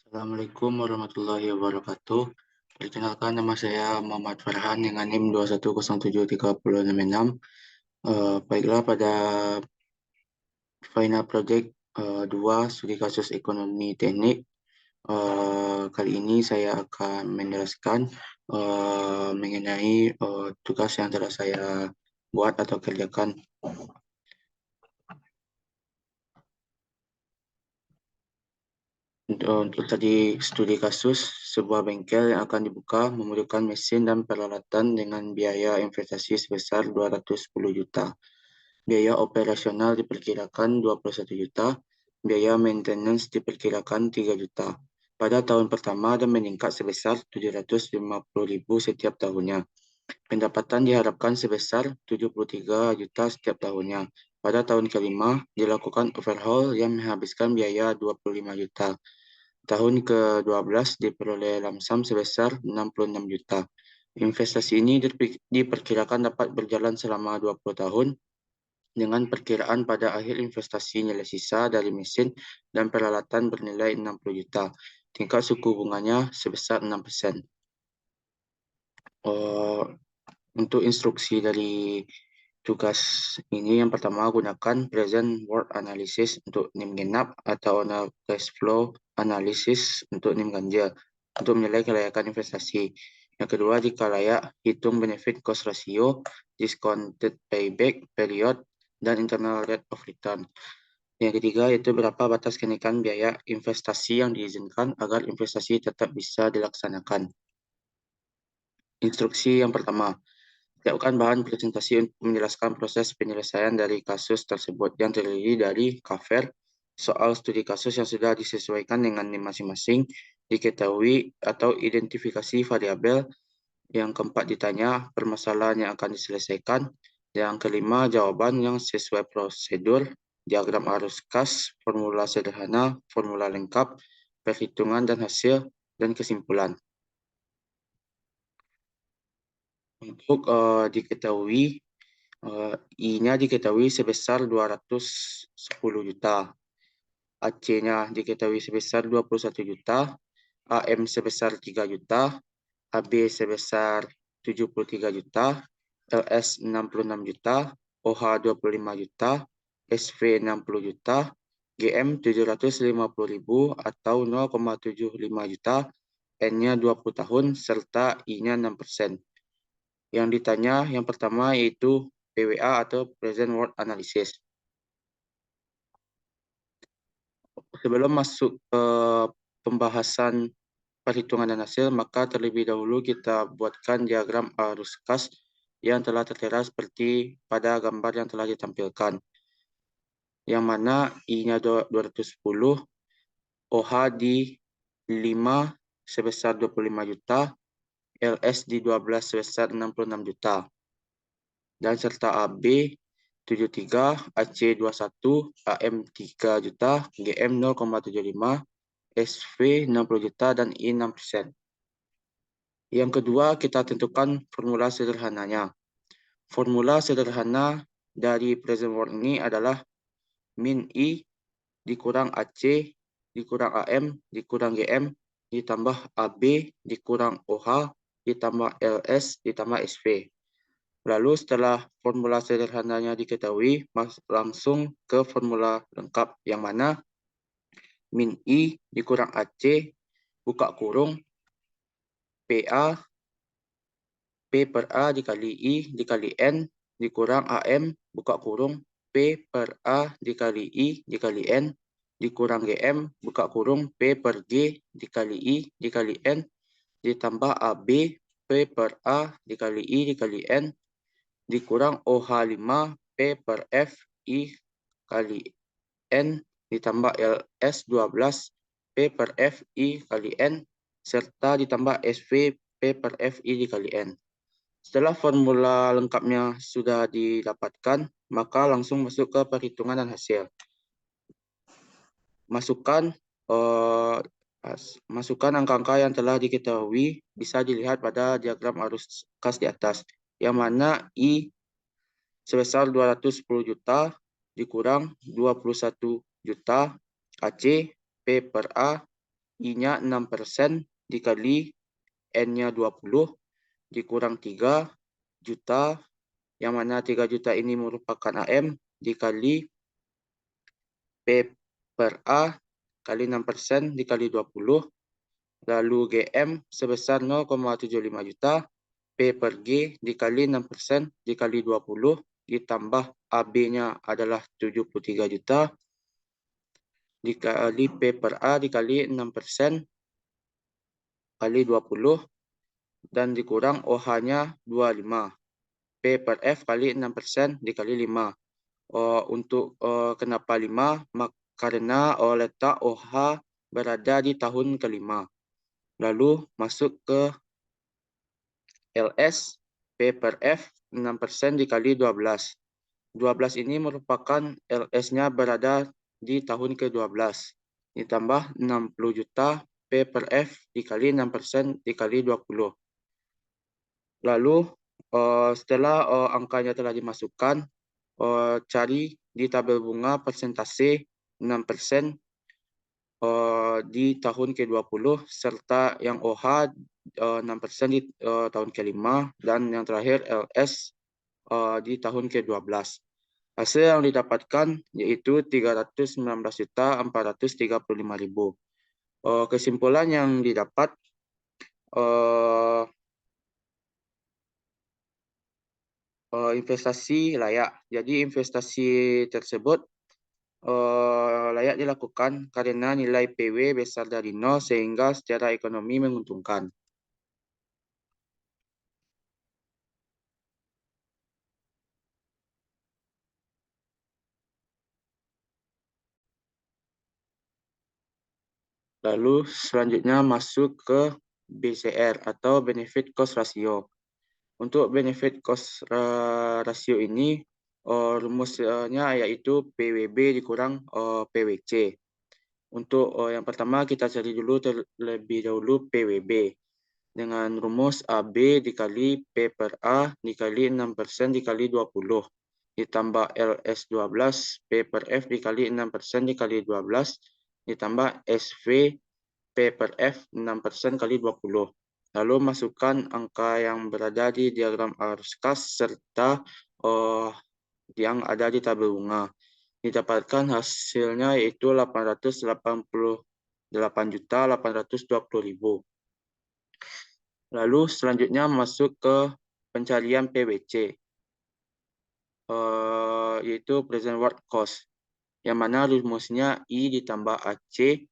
Assalamualaikum warahmatullahi wabarakatuh. Perkenalkan, nama saya Muhammad Farhan dengan NIM 2107366. Baiklah, pada final project 2 studi kasus ekonomi teknik, kali ini saya akan menjelaskan mengenai tugas yang telah saya buat atau kerjakan. Untuk tadi studi kasus, sebuah bengkel yang akan dibuka memerlukan mesin dan peralatan dengan biaya investasi sebesar 210 juta. Biaya operasional diperkirakan 21 juta, biaya maintenance diperkirakan 3 juta pada tahun pertama dan meningkat sebesar 750.000 setiap tahunnya. Pendapatan diharapkan sebesar 73 juta setiap tahunnya. Pada tahun kelima, dilakukan overhaul yang menghabiskan biaya 25 juta. Tahun ke-12 diperoleh lamsam sebesar 66 juta. Investasi ini diperkirakan dapat berjalan selama 20 tahun dengan perkiraan pada akhir investasi nilai sisa dari mesin dan peralatan bernilai 60 juta. Tingkat suku bunganya sebesar 6%. Untuk instruksi dari tugas ini, yang pertama, gunakan present worth analysis untuk NIM genap atau cash flow analysis untuk NIM ganjil untuk menilai kelayakan investasi. Yang kedua, jika layak, hitung benefit cost ratio, discounted payback period, dan internal rate of return. Yang ketiga, yaitu berapa batas kenaikan biaya investasi yang diizinkan agar investasi tetap bisa dilaksanakan. Instruksi yang pertama, siapkan bahan presentasi untuk menjelaskan proses penyelesaian dari kasus tersebut yang terdiri dari cover, soal studi kasus yang sudah disesuaikan dengan masing-masing, diketahui atau identifikasi variabel. Yang keempat, ditanya permasalahan yang akan diselesaikan. Yang kelima, jawaban yang sesuai prosedur, diagram arus kas, formula sederhana, formula lengkap, perhitungan dan hasil, dan kesimpulan. Untuk diketahui, I-nya diketahui sebesar 210 juta, AC-nya diketahui sebesar 21 juta, AM sebesar 3 juta, AB sebesar 73 juta, LS 66 juta, OH 25 juta, SV 60 juta, GM 750.000 atau 0,75 juta, N-nya 20 tahun, serta I-nya 6%. Yang ditanya yang pertama yaitu PWA atau Present Worth Analysis. Sebelum masuk ke pembahasan perhitungan dan hasil, maka terlebih dahulu kita buatkan diagram arus kas yang telah tertera seperti pada gambar yang telah ditampilkan. Yang mana I-nya 210, OH di 5 sebesar 25 juta, LS di 12 sebesar 66 juta. Dan serta AB 73, AC 21, AM 3 juta, GM 0,75, SV 60 juta, dan I 6%. Yang kedua, kita tentukan formula sederhananya. Formula sederhana dari present worth ini adalah min I dikurang AC dikurang AM dikurang GM ditambah AB dikurang OH ditambah LS ditambah SV. Lalu setelah formula sederhananya diketahui, langsung ke formula lengkap yang mana min I dikurang AC buka kurung PA P per A dikali I dikali N dikurang AM buka kurung P per A dikali I dikali N dikurang GM buka kurung P per G dikali I dikali N ditambah AB P per A dikali I dikali N dikurang OH5 P per F I kali N ditambah LS 12 P per F I kali N serta ditambah SV P per F I dikali N. Setelah formula lengkapnya sudah didapatkan, maka langsung masuk ke perhitungan dan hasil. Masukkan angka-angka yang telah diketahui bisa dilihat pada diagram arus kas di atas, yang mana I sebesar 210 juta dikurang 21 juta AC P per A I-nya 6% dikali N-nya 20 dikurang 3 juta, yang mana 3 juta ini merupakan AM, dikali P per A kali 6% dikali 20, lalu GM sebesar 0,75 juta, P per G dikali 6% dikali 20, ditambah AB-nya adalah 73 juta, dikali P per A dikali 6% kali 20, dan dikurang OH-nya 25. P per F kali 6% dikali 5. Untuk kenapa 5? Karena letak OH berada di tahun kelima. Lalu masuk ke LS, P per F 6% dikali 12. 12 ini merupakan LS-nya berada di tahun ke-12. Ditambah 60 juta P per F dikali 6% dikali 20. Lalu setelah angkanya telah dimasukkan, cari di tabel bunga persentase 6% di tahun ke-20, serta yang OH 6% di tahun ke-5, dan yang terakhir LS di tahun ke-12. Hasil yang didapatkan yaitu 319.435.000. Kesimpulan yang didapat, investasi layak. Jadi investasi tersebut layak dilakukan karena nilai PW besar dari 0 sehingga secara ekonomi menguntungkan. Lalu selanjutnya masuk ke BCR atau Benefit Cost Ratio. Untuk Benefit Cost Ratio ini rumusnya yaitu PWB dikurang PWC. Untuk yang pertama kita cari dulu terlebih dahulu PWB. Dengan rumus AB dikali P per A dikali 6% dikali 20. Ditambah LS 12 P per F dikali 6% dikali 12. Ditambah SV P per F 6% kali 20. Lalu masukkan angka yang berada di diagram arus kas serta yang ada di tabel bunga. Didapatkan hasilnya yaitu 888.820.000. Lalu selanjutnya masuk ke pencarian PWC, yaitu present work cost, yang mana rumusnya I ditambah AC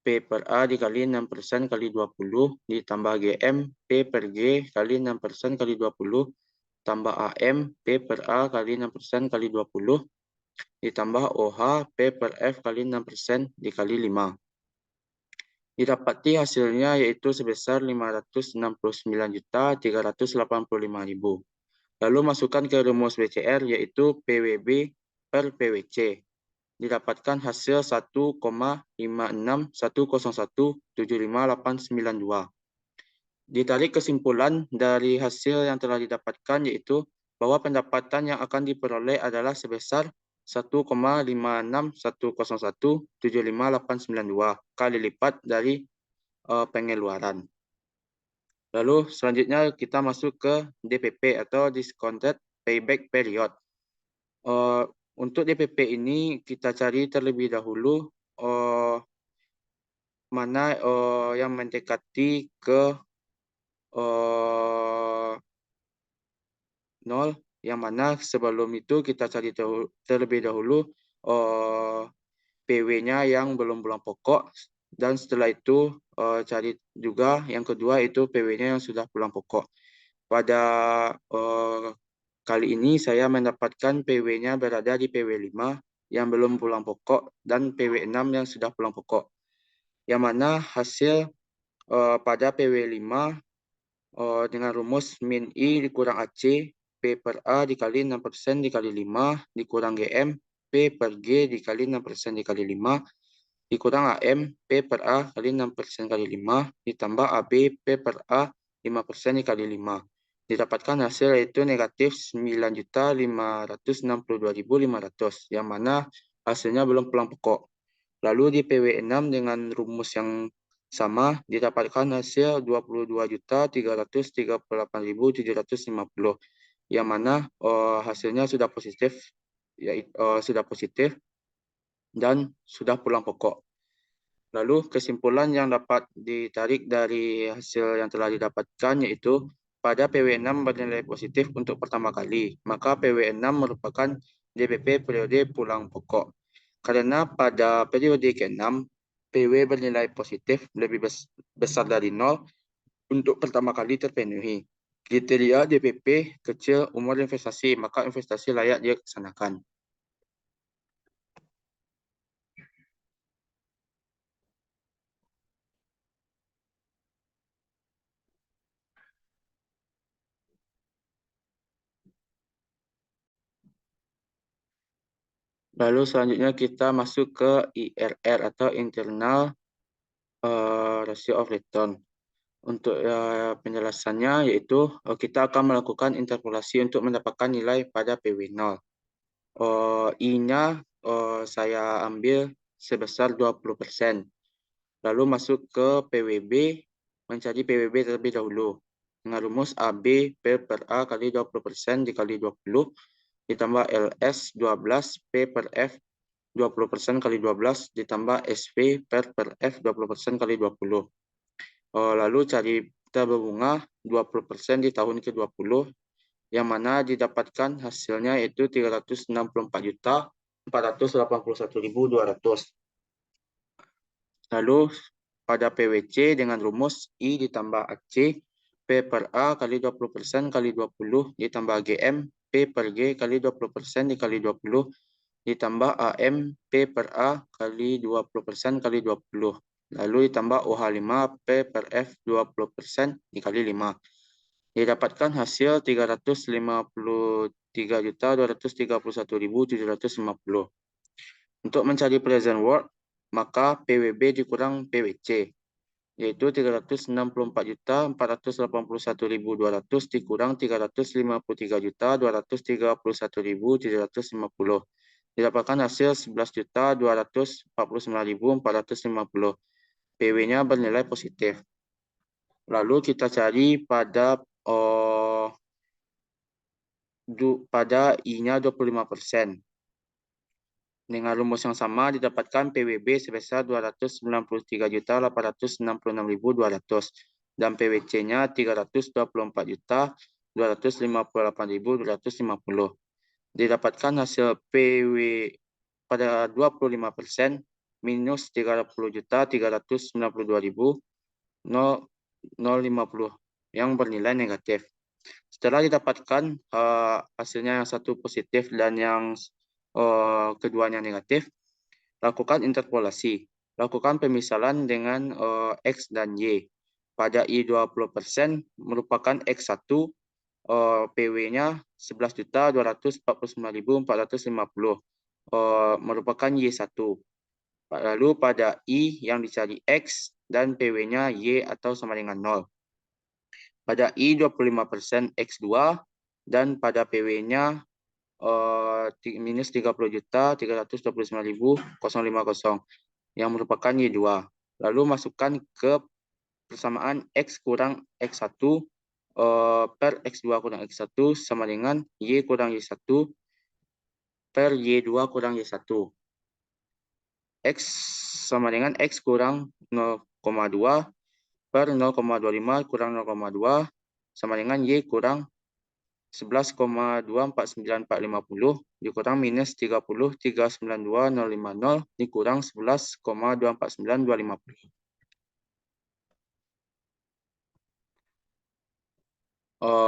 P per A dikali 6% kali 20 ditambah GM P per G kali 6% kali 20 tambah AM P per A kali 6% kali 20 ditambah OH P per F kali 6% dikali 5. Didapati hasilnya yaitu sebesar 569.385.000. Lalu masukkan ke rumus BCR yaitu PWB per PWC. Didapatkan hasil 1,56.101.75892. Ditarik kesimpulan dari hasil yang telah didapatkan yaitu bahwa pendapatan yang akan diperoleh adalah sebesar 1,56.101.75892 kali lipat dari pengeluaran. Lalu selanjutnya kita masuk ke DPP atau Discounted Payback Period. Untuk DPP ini kita cari terlebih dahulu mana yang mendekati ke 0, yang mana sebelum itu kita cari terlebih dahulu PW-nya yang belum bulan pokok, dan setelah itu cari juga yang kedua itu PW-nya yang sudah bulan pokok. Pada kali ini saya mendapatkan PW-nya berada di PW 5 yang belum pulang pokok dan PW 6 yang sudah pulang pokok. Yang mana hasil pada PW 5 dengan rumus min I dikurang AC P per A dikali 6% dikali 5 dikurang GM P per G dikali 6% dikali 5 dikurang AM P per A kali 6% kali 5 ditambah AB P per A 5% dikali 5. Didapatkan hasil yaitu negatif 9.562.500, yang mana hasilnya belum pulang pokok. Lalu di PW6 dengan rumus yang sama didapatkan hasil 22.338.750 yang mana hasilnya sudah positif, sudah positif dan sudah pulang pokok. Lalu kesimpulan yang dapat ditarik dari hasil yang telah didapatkan yaitu pada PW6 bernilai positif untuk pertama kali, maka PW6 merupakan DPP periode pulang pokok. Karena pada periode ke-6, PW bernilai positif lebih besar dari 0 untuk pertama kali terpenuhi. Kriteria DPP kecil umur investasi, maka investasi layak dilaksanakan. Lalu selanjutnya kita masuk ke IRR atau Internal Ratio of Return. Untuk penjelasannya yaitu kita akan melakukan interpolasi untuk mendapatkan nilai pada PW0. I-nya saya ambil sebesar 20%. Lalu masuk ke PWB, mencari PWB terlebih dahulu. Dengan rumus AB P per A kali 20% dikali 20 ditambah LS 12 P per F 20% kali 12 ditambah SV per F 20% kali 20. Lalu cari tabel bunga 20% di tahun ke-20 yang mana didapatkan hasilnya yaitu 364.481.200. Lalu pada PWC dengan rumus I ditambah AC P per A kali 20% kali 20 ditambah GM P per G kali 20% dikali 20 ditambah AM P per A kali 20% kali 20. Lalu ditambah OH5 P per F 20% dikali 5. Didapatkan hasil 353.231.750. Untuk mencari present worth, maka PWB dikurang PWC, yaitu 364.481.200 dikurang 353.231.750. Didapatkan hasil 11.249.450. PW-nya bernilai positif. Lalu kita cari pada I-nya 25%. Dengan rumus yang sama didapatkan PWB sebesar 293.866.200 dan PWC-nya 324.258.250. Didapatkan hasil PW pada 25% minus 30.392.050 yang bernilai negatif. Setelah didapatkan hasilnya yang satu positif dan yang keduanya negatif, lakukan interpolasi. Lakukan pemisalan dengan X dan Y. Pada I 20% merupakan X1, PW-nya 11.249.450, merupakan Y1. Lalu pada I yang dicari X dan PW-nya Y atau sama dengan 0. Pada I 25% X2 dan pada PW-nya minus 30.329.050 yang merupakan Y2. Lalu masukkan ke persamaan X kurang X1 per X2 kurang X1 sama dengan Y kurang Y1 per Y2 kurang Y1. X sama dengan X kurang 0,2 per 0,25 kurang 0,2 sama dengan Y kurang 11,249450 dikurang minus 30.392.050 dikurang 11,249250.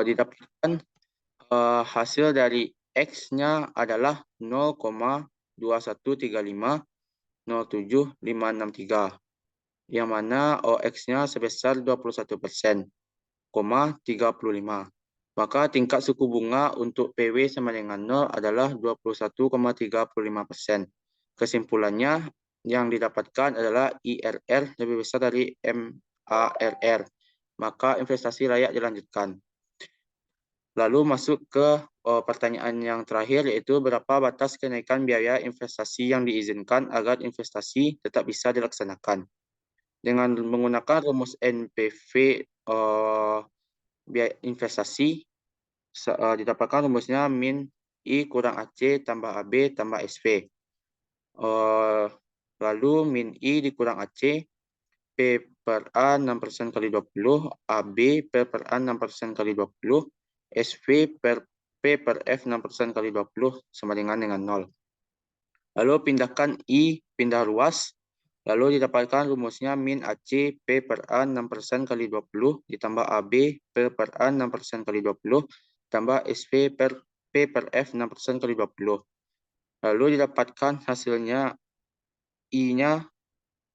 Didapatkan hasil dari X-nya adalah 0,213507563 yang mana OX-nya sebesar 21%, 35. Maka tingkat suku bunga untuk PW sama dengan 0 adalah 21,35%. Kesimpulannya yang didapatkan adalah IRR lebih besar dari MARR. Maka investasi layak dilanjutkan. Lalu masuk ke pertanyaan yang terakhir, yaitu berapa batas kenaikan biaya investasi yang diizinkan agar investasi tetap bisa dilaksanakan. Dengan menggunakan rumus NPV biaya investasi, didapatkan rumusnya min I kurang AC tambah AB tambah SV. Lalu min I dikurang AC, P per A 6% kali 20, AB per A 6% kali 20, SV per P per F 6% kali 20 sama dengan 0. Lalu pindahkan I, pindah ruas. Lalu didapatkan rumusnya min AC P per A 6% kali 20 ditambah AB P per A 6% kali 20 tambah SV per P per F 6% kali 20. Lalu didapatkan hasilnya I-nya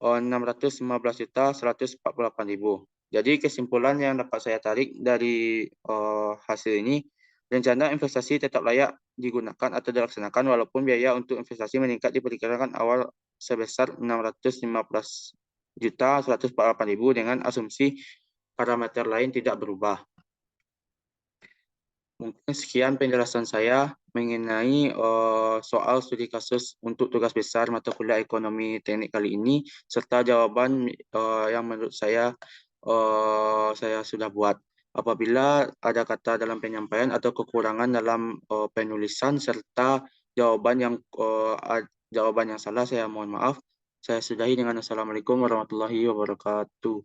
615.148.000. Jadi kesimpulan yang dapat saya tarik dari hasil ini, rencana investasi tetap layak digunakan atau dilaksanakan walaupun biaya untuk investasi meningkat diperkirakan awal sebesar 615.148.000 dengan asumsi parameter lain tidak berubah. Mungkin sekian penjelasan saya mengenai soal studi kasus untuk tugas besar mata kuliah ekonomi teknik kali ini, serta jawaban yang menurut saya sudah buat. Apabila ada kata dalam penyampaian atau kekurangan dalam penulisan serta jawaban yang salah, saya mohon maaf. Saya sudahi dengan Assalamualaikum warahmatullahi wabarakatuh.